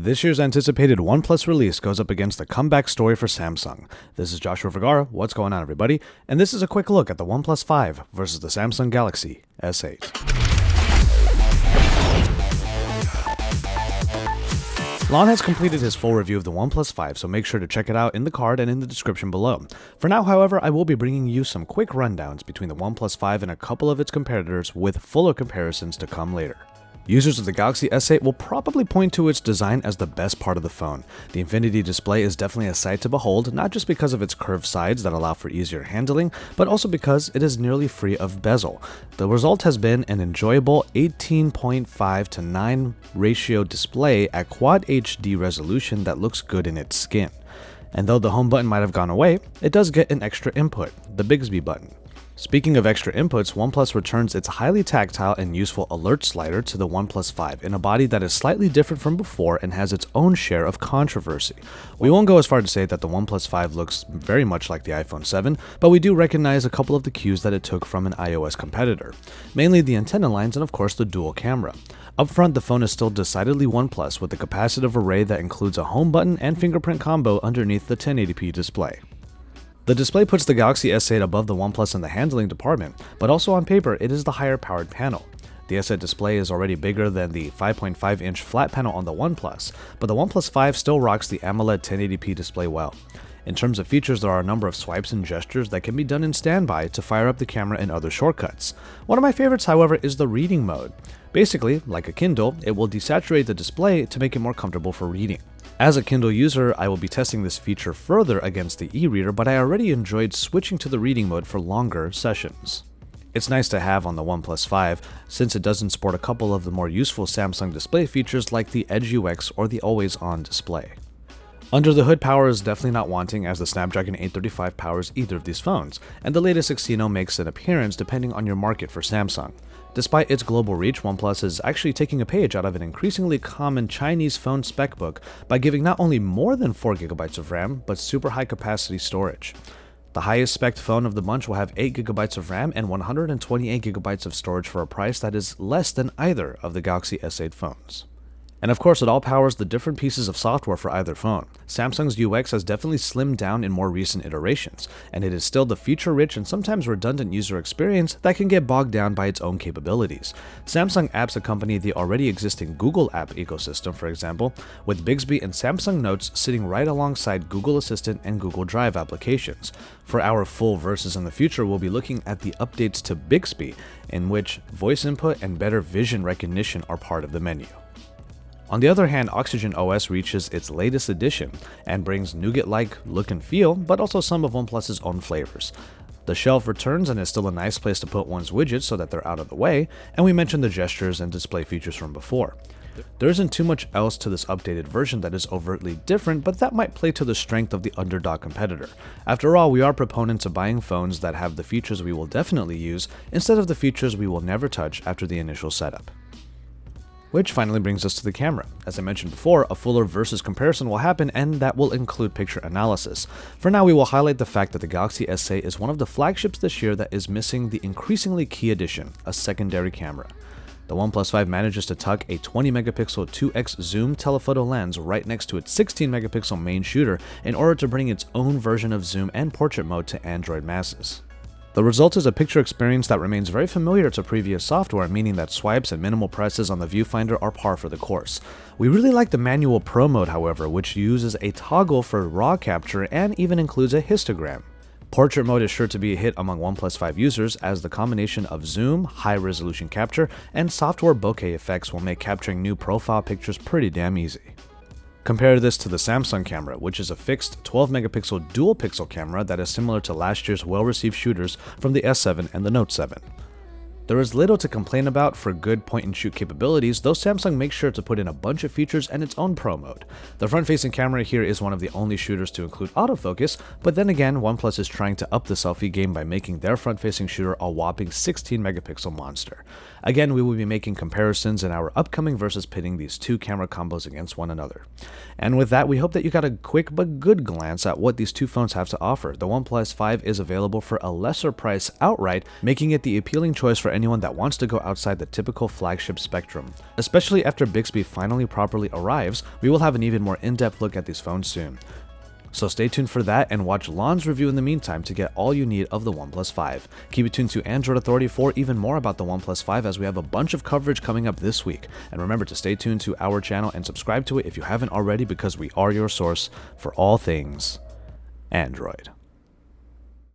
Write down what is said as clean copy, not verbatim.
This year's anticipated OnePlus release goes up against a comeback story for Samsung. This is Joshua Vergara. What's going on, everybody? And this is a quick look at the OnePlus 5 versus the Samsung Galaxy S8. Lon has completed his full review of the OnePlus 5, so make sure to check it out in the card and in the description below. For now, however, I will be bringing you some quick rundowns between the OnePlus 5 and a couple of its competitors, with fuller comparisons to come later. Users of the Galaxy S8 will probably point to its design as the best part of the phone. The Infinity display is definitely a sight to behold, not just because of its curved sides that allow for easier handling, but also because it is nearly free of bezel. The result has been an enjoyable 18.5 to 9 ratio display at Quad HD resolution that looks good in its skin. And though the home button might have gone away, it does get an extra input, the Bixby button. Speaking of extra inputs, OnePlus returns its highly tactile and useful alert slider to the OnePlus 5 in a body that is slightly different from before and has its own share of controversy. We won't go as far to say that the OnePlus 5 looks very much like the iPhone 7, but we do recognize a couple of the cues that it took from an iOS competitor, mainly the antenna lines and of course the dual camera. Up front, the phone is still decidedly OnePlus with a capacitive array that includes a home button and fingerprint combo underneath the 1080p display. The display puts the Galaxy S8 above the OnePlus in the handling department, but also on paper it is the higher powered panel. The S8 display is already bigger than the 5.5-inch flat panel on the OnePlus, but the OnePlus 5 still rocks the AMOLED 1080p display well. In terms of features, there are a number of swipes and gestures that can be done in standby to fire up the camera and other shortcuts. One of my favorites, however, is the reading mode. Basically, like a Kindle, it will desaturate the display to make it more comfortable for reading. As a Kindle user, I will be testing this feature further against the e-reader, but I already enjoyed switching to the reading mode for longer sessions. It's nice to have on the OnePlus 5, since it doesn't sport a couple of the more useful Samsung display features like the Edge UX or the always-on display. Under the hood, power is definitely not wanting, as the Snapdragon 835 powers either of these phones, and the latest Exynos makes an appearance depending on your market for Samsung. Despite its global reach, OnePlus is actually taking a page out of an increasingly common Chinese phone spec book by giving not only more than 4GB of RAM, but super high capacity storage. The highest spec phone of the bunch will have 8GB of RAM and 128GB of storage for a price that is less than either of the Galaxy S8 phones. And of course, it all powers the different pieces of software for either phone. Samsung's UX has definitely slimmed down in more recent iterations, and it is still the feature-rich and sometimes redundant user experience that can get bogged down by its own capabilities. Samsung apps accompany the already existing Google app ecosystem, for example, with Bixby and Samsung Notes sitting right alongside Google Assistant and Google Drive applications. For our full versus in the future, we'll be looking at the updates to Bixby, in which voice input and better vision recognition are part of the menu. On the other hand, Oxygen OS reaches its latest edition and brings nougat-like look and feel, but also some of OnePlus's own flavors. The shelf returns and is still a nice place to put one's widgets so that they're out of the way, and we mentioned the gestures and display features from before. There isn't too much else to this updated version that is overtly different, but that might play to the strength of the underdog competitor. After all, we are proponents of buying phones that have the features we will definitely use, instead of the features we will never touch after the initial setup. Which finally brings us to the camera. As I mentioned before, a fuller versus comparison will happen, and that will include picture analysis. For now, we will highlight the fact that the Galaxy S8 is one of the flagships this year that is missing the increasingly key addition, a secondary camera. The OnePlus 5 manages to tuck a 20-megapixel 2x zoom telephoto lens right next to its 16-megapixel main shooter in order to bring its own version of zoom and portrait mode to Android masses. The result is a picture experience that remains very familiar to previous software, meaning that swipes and minimal presses on the viewfinder are par for the course. We really like the manual Pro mode, however, which uses a toggle for raw capture and even includes a histogram. Portrait mode is sure to be a hit among OnePlus 5 users, as the combination of zoom, high-resolution capture, and software bokeh effects will make capturing new profile pictures pretty damn easy. Compare this to the Samsung camera, which is a fixed 12-megapixel dual-pixel camera that is similar to last year's well-received shooters from the S7 and the Note 7. There is little to complain about for good point-and-shoot capabilities, though Samsung makes sure to put in a bunch of features and its own Pro mode. The front-facing camera here is one of the only shooters to include autofocus, but then again, OnePlus is trying to up the selfie game by making their front-facing shooter a whopping 16-megapixel monster. Again, we will be making comparisons in our upcoming versus pitting these two camera combos against one another. And with that, we hope that you got a quick but good glance at what these two phones have to offer. The OnePlus 5 is available for a lesser price outright, making it the appealing choice for anyone that wants to go outside the typical flagship spectrum. Especially after Bixby finally properly arrives, we will have an even more in-depth look at these phones soon. So stay tuned for that and watch Lon's review in the meantime to get all you need of the OnePlus 5. Keep it tuned to Android Authority for even more about the OnePlus 5 as we have a bunch of coverage coming up this week. And remember to stay tuned to our channel and subscribe to it if you haven't already because we are your source for all things Android.